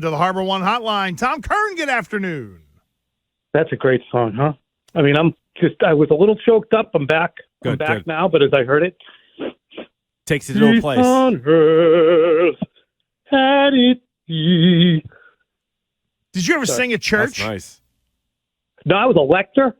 To the Harbor One Hotline. Tom Curran, good afternoon. That's a great song, huh? I mean, I was a little choked up. I'm back. I'm back now, but as I heard it, takes it to a place. On earth had it be. Did you ever sing at church? That's nice. No, I was a lector.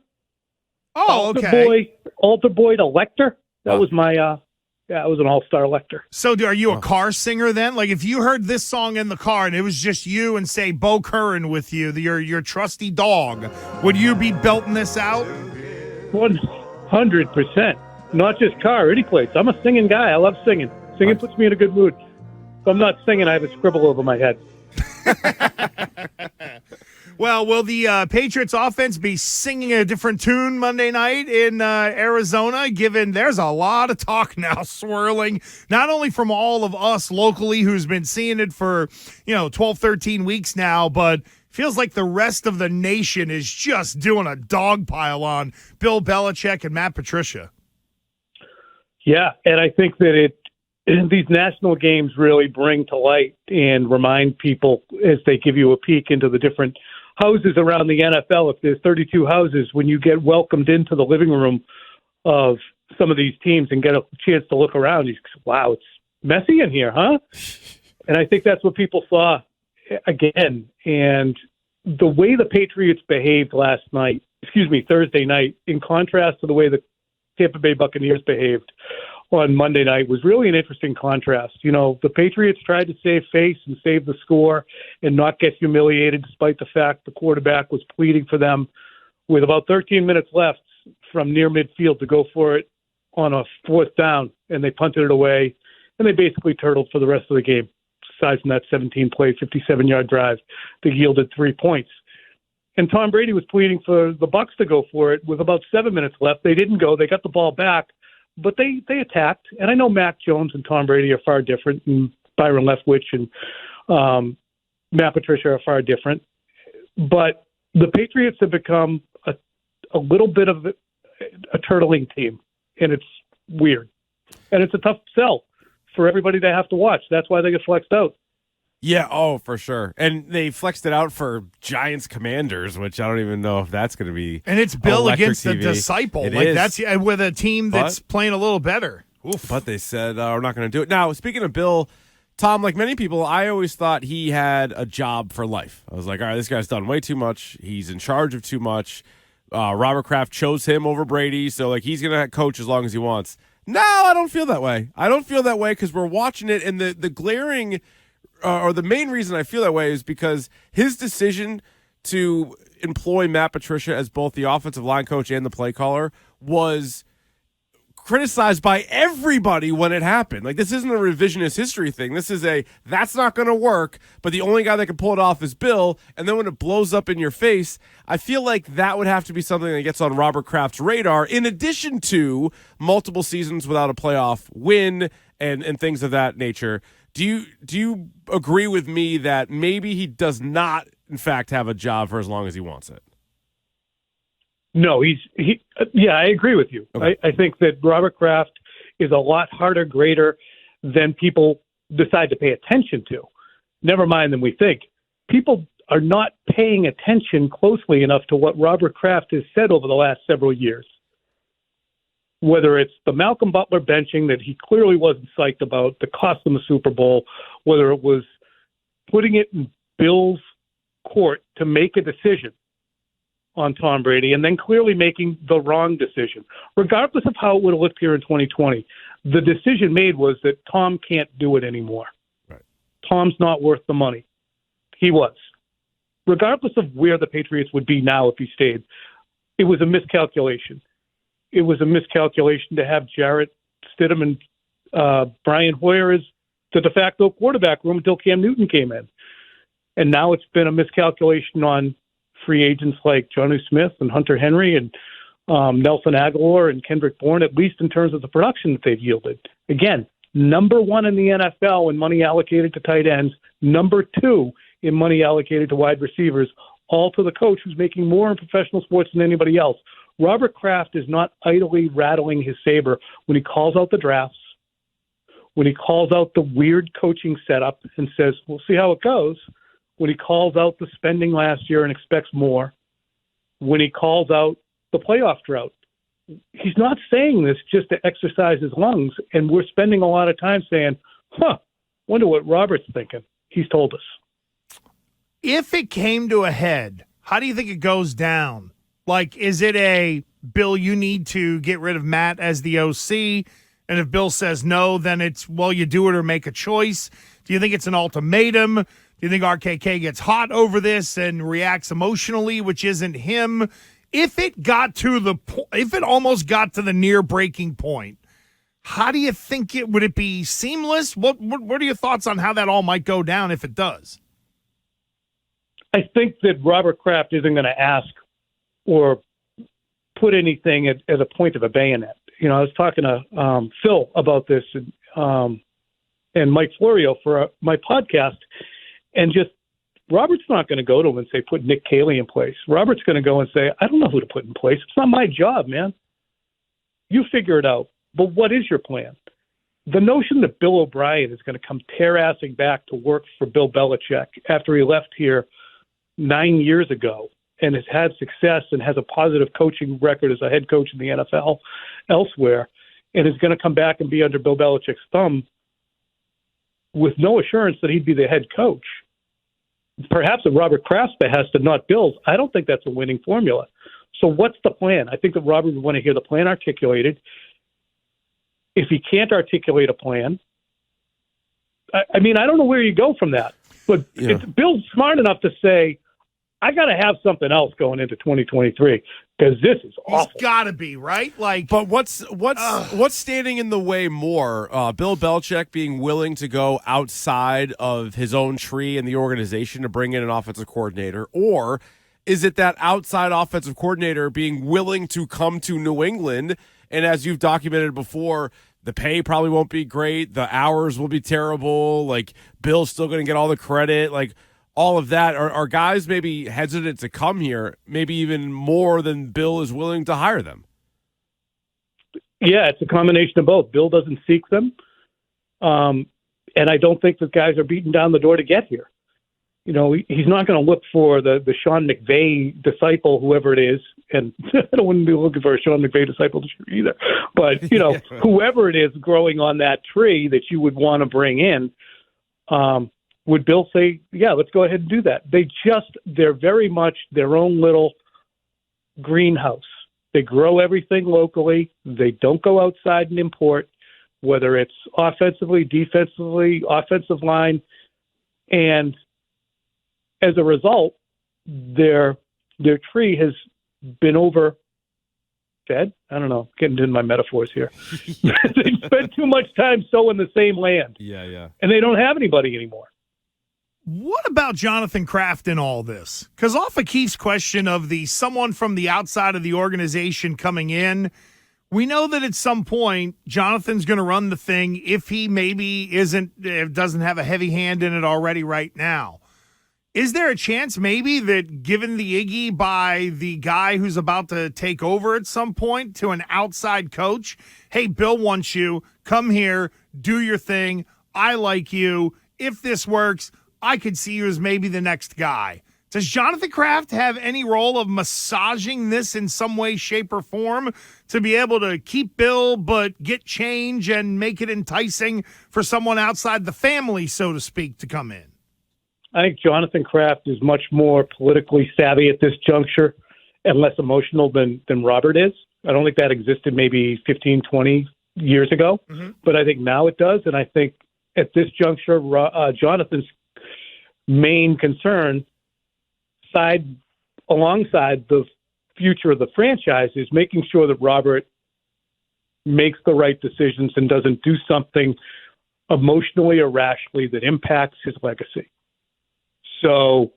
Oh, okay. Altar boy to lector. That was my, I was an all-star lector. So are you a car singer then? Like if you heard this song in the car and it was just you and say Bo Curran with you, your trusty dog, would you be belting this out? 100%. Not just car, any place. I'm a singing guy. I love singing. Singing puts me in a good mood. If I'm not singing, I have a scribble over my head. Well, will the Patriots offense be singing a different tune Monday night in Arizona, given there's a lot of talk now swirling, not only from all of us locally who's been seeing it for, 12, 13 weeks now, but feels like the rest of the nation is just doing a dog pile on Bill Belichick and Matt Patricia. Yeah, and I think that these national games really bring to light and remind people as they give you a peek into the different houses around the NFL. If there's 32 houses, when you get welcomed into the living room of some of these teams and get a chance to look around, you say, wow, it's messy in here, huh? And I think that's what people saw again. And the way the Patriots behaved Thursday night, in contrast to the way the Tampa Bay Buccaneers behaved on Monday night, was really an interesting contrast. The Patriots tried to save face and save the score and not get humiliated, despite the fact the quarterback was pleading for them with about 13 minutes left from near midfield to go for it on a fourth down, and they punted it away, and they basically turtled for the rest of the game, aside from that 17-play, 57-yard drive that yielded 3 points. And Tom Brady was pleading for the Bucs to go for it with about 7 minutes left. They didn't go. They got the ball back. But they attacked, and I know Mac Jones and Tom Brady are far different, and Byron Leftwich and Matt Patricia are far different. But the Patriots have become a little bit of a turtling team, and it's weird. And it's a tough sell for everybody they have to watch. That's why they get flexed out. Yeah, for sure. And they flexed it out for Giants Commanders, which I don't even know if that's going to be. And it's Bill against TV. the disciple. It is. That's with a team that's playing a little better. Oof. But they said, we're not going to do it. Now, speaking of Bill, Tom, like many people, I always thought he had a job for life. I was like, all right, this guy's done way too much. He's in charge of too much. Robert Kraft chose him over Brady, so like he's going to coach as long as he wants. No, I don't feel that way. I don't feel that way because we're watching it, and the glaring or the main reason I feel that way is because his decision to employ Matt Patricia as both the offensive line coach and the play caller was criticized by everybody when it happened. Like, this isn't a revisionist history thing. This is that's not going to work, but the only guy that can pull it off is Bill. And then when it blows up in your face, I feel like that would have to be something that gets on Robert Kraft's radar, in addition to multiple seasons without a playoff win and things of that nature. Do you agree with me that maybe he does not, in fact, have a job for as long as he wants it? No, I agree with you. Okay. I think that Robert Kraft is a lot harder grader than people decide to pay attention to. Never mind than we think. People are not paying attention closely enough to what Robert Kraft has said over the last several years. Whether it's the Malcolm Butler benching that he clearly wasn't psyched about, that cost them the Super Bowl, whether it was putting it in Bill's court to make a decision on Tom Brady and then clearly making the wrong decision. Regardless of how it would have looked here in 2020, the decision made was that Tom can't do it anymore. Right. Tom's not worth the money. He was. Regardless of where the Patriots would be now if he stayed, it was a miscalculation. It was a miscalculation to have Jarrett Stidham and Brian Hoyer as the de facto quarterback room until Cam Newton came in. And now it's been a miscalculation on free agents like Jonnu Smith and Hunter Henry and Nelson Aguilar and Kendrick Bourne, at least in terms of the production that they've yielded. Again, number one in the NFL in money allocated to tight ends, number two in money allocated to wide receivers, all to the coach who's making more in professional sports than anybody else. Robert Kraft is not idly rattling his saber when he calls out the drafts, when he calls out the weird coaching setup and says, we'll see how it goes. when he calls out the spending last year and expects more, when he calls out the playoff drought. He's not saying this just to exercise his lungs, and we're spending a lot of time saying, wonder what Robert's thinking. He's told us. If it came to a head, how do you think it goes down? Like, is it a, Bill, you need to get rid of Matt as the OC, and if Bill says no, then it's, well, you do it or make a choice? Do you think it's an ultimatum? Do you think RKK gets hot over this and reacts emotionally, which isn't him? If it got to if it almost got to the near breaking point, how do you think would it be seamless? What are your thoughts on how that all might go down if it does? I think that Robert Kraft isn't going to ask or put anything at a point of a bayonet. I was talking to Phil about this and Mike Florio for my podcast, and just Robert's not going to go to him and say, put Nick Caley in place. Robert's going to go and say, I don't know who to put in place. It's not my job, man. You figure it out. But what is your plan? The notion that Bill O'Brien is going to come tear-assing back to work for Bill Belichick after he left here 9 years ago and has had success and has a positive coaching record as a head coach in the NFL elsewhere, and is going to come back and be under Bill Belichick's thumb with no assurance that he'd be the head coach. Perhaps at Robert Kraft's behest and not Bill's, I don't think that's a winning formula. So what's the plan? I think that Robert would want to hear the plan articulated. If he can't articulate a plan, I mean, I don't know where you go from that. But It's Bill's smart enough to say, I got to have something else going into 2023 because this is awful. He's got to be, right? But what's standing in the way more? Bill Belichick being willing to go outside of his own tree and the organization to bring in an offensive coordinator, or is it that outside offensive coordinator being willing to come to New England? And as you've documented before, the pay probably won't be great. The hours will be terrible. Like, Bill's still going to get all the credit. Like, all of that. Are guys maybe hesitant to come here, maybe even more than Bill is willing to hire them? Yeah, it's a combination of both. Bill doesn't seek them. And I don't think that guys are beating down the door to get here. He's not going to look for the Sean McVay disciple, whoever it is. And I wouldn't be looking for a Sean McVay disciple either. But, whoever it is growing on that tree that you would want to bring in, would Bill say, yeah, let's go ahead and do that? They're very much their own little greenhouse. They grow everything locally. They don't go outside and import, whether it's offensively, defensively, offensive line. And as a result, their tree has been overfed. I don't know, getting into my metaphors here. They spent too much time sowing the same land. Yeah. And they don't have anybody anymore. What about Jonathan Kraft in all this? Because off of Keefe's question of someone from the outside of the organization coming in, we know that at some point Jonathan's going to run the thing if he maybe doesn't have a heavy hand in it already right now. Is there a chance maybe that given the Iggy by the guy who's about to take over at some point to an outside coach, hey, Bill wants you, come here, do your thing, I like you, if this works, I could see you as maybe the next guy. Does Jonathan Kraft have any role of massaging this in some way, shape, or form to be able to keep Bill but get change and make it enticing for someone outside the family, so to speak, to come in? I think Jonathan Kraft is much more politically savvy at this juncture and less emotional than Robert is. I don't think that existed maybe 15, 20 years ago, but I think now it does. And I think at this juncture, Jonathan's main concern, alongside the future of the franchise, is making sure that Robert makes the right decisions and doesn't do something emotionally or rashly that impacts his legacy. So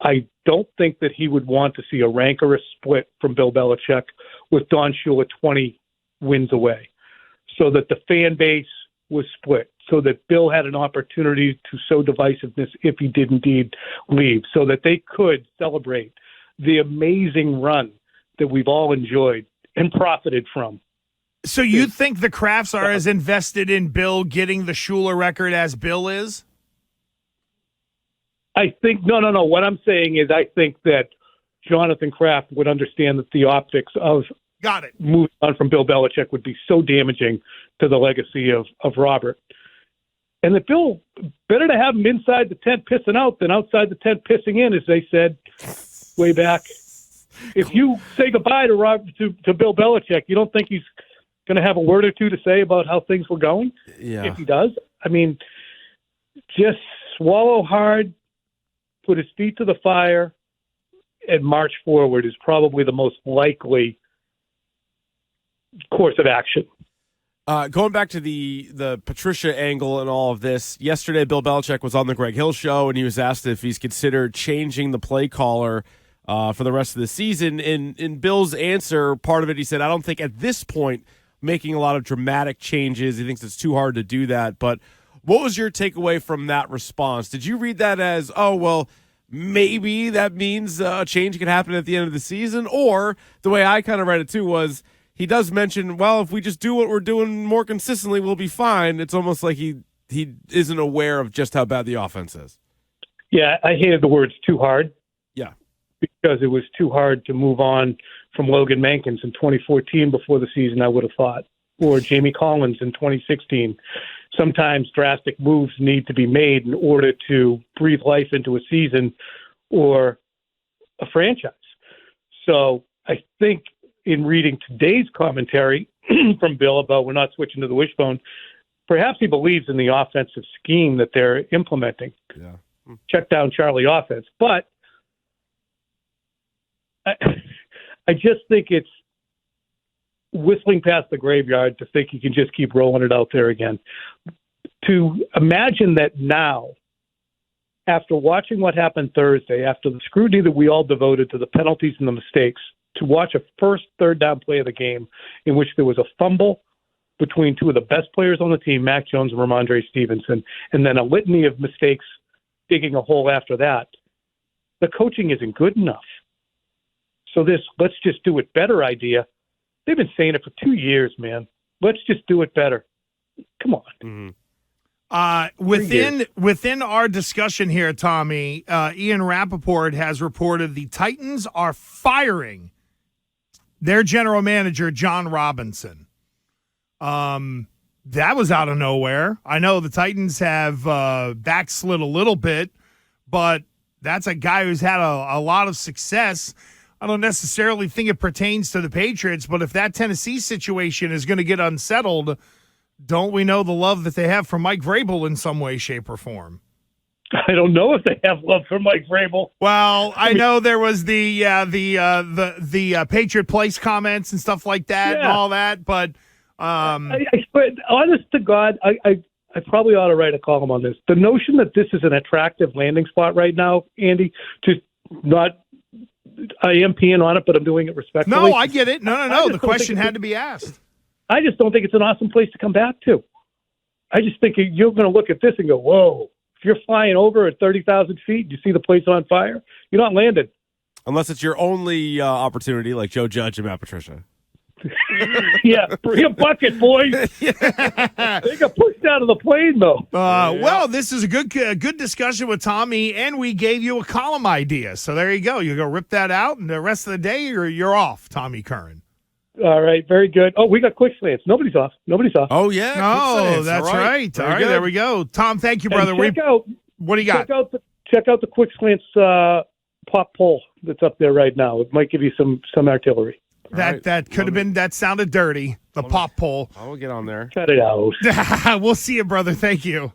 I don't think that he would want to see a rancorous split from Bill Belichick with Don Shula 20 wins away, so that the fan base was split, so that Bill had an opportunity to sow divisiveness if he did indeed leave, so that they could celebrate the amazing run that we've all enjoyed and profited from. So you think the Krafts are as invested in Bill getting the Shula record as Bill is? I think no. What I'm saying is, I think that Jonathan Kraft would understand that the optics of Got it. moving on from Bill Belichick would be so damaging to the legacy of Robert. And that Bill, better to have him inside the tent pissing out than outside the tent pissing in, as they said way back. If you say goodbye to Bill Belichick, you don't think he's going to have a word or two to say about how things were going? Yeah. If he does, I mean, just swallow hard, put his feet to the fire, and march forward is probably the most likely course of action. Going back to the Patricia angle and all of this, yesterday Bill Belichick was on the Greg Hill show, and he was asked if he's considered changing the play caller for the rest of the season. In Bill's answer, part of it, he said, I don't think at this point making a lot of dramatic changes. He thinks it's too hard to do that. But what was your takeaway from that response? Did you read that as, oh, well, maybe that means a change could happen at the end of the season? Or the way I kind of read it, too, was he does mention, well, if we just do what we're doing more consistently, we'll be fine. It's almost like he isn't aware of just how bad the offense is. Yeah, I hated the words too hard. Yeah. Because it was too hard to move on from Logan Mankins in 2014 before the season, I would have thought, or Jamie Collins in 2016. Sometimes drastic moves need to be made in order to breathe life into a season or a franchise. So I think in reading today's commentary from Bill about we're not switching to the wishbone, perhaps he believes in the offensive scheme that they're implementing. Yeah. Check down Charlie offense. But I just think it's whistling past the graveyard to think you can just keep rolling it out there again. To imagine that now, after watching what happened Thursday, after the scrutiny that we all devoted to the penalties and the mistakes, to watch a first third down play of the game in which there was a fumble between two of the best players on the team, Mac Jones and Ramondre Stevenson, and then a litany of mistakes digging a hole after that, the coaching isn't good enough. So this let's just do it better idea, they've been saying it for 2 years, man. Let's just do it better. Come on. Mm-hmm. Within our discussion here, Tommy, Ian Rappaport has reported the Titans are firing their general manager, Jon Robinson. That was out of nowhere. I know the Titans have backslid a little bit, but that's a guy who's had a lot of success. I don't necessarily think it pertains to the Patriots, but if that Tennessee situation is going to get unsettled, don't we know the love that they have for Mike Vrabel in some way, shape, or form? I don't know if they have love for Mike Vrabel. Well, I know there was the Patriot Place comments and stuff like that and all that, but honest to God, I probably ought to write a column on this. The notion that this is an attractive landing spot right now, Andy, I am peeing on it, but I'm doing it respectfully. No, I get it. No. The question had to be asked. I just don't think it's an awesome place to come back to. I just think you're going to look at this and go, whoa. If you're flying over at 30,000 feet, you see the place on fire, you're not landing. Unless it's your only opportunity, like Joe Judge and Matt Patricia. Yeah, bring a bucket, boys. They got pushed out of the plane, though. Well, this is a good discussion with Tommy, and we gave you a column idea. So there you go. You go rip that out, and the rest of the day, you're off, Tommy Curran. All right, very good. Oh, we got quick slants. Nobody's off. Oh, yeah. Oh, that's right. All right, there we go. Tom, thank you, brother. What do you got? Check out the quick slants pop poll that's up there right now. It might give you some artillery. That could have been. That sounded dirty. The pop poll. I will get on there. Cut it out. We'll see you, brother. Thank you.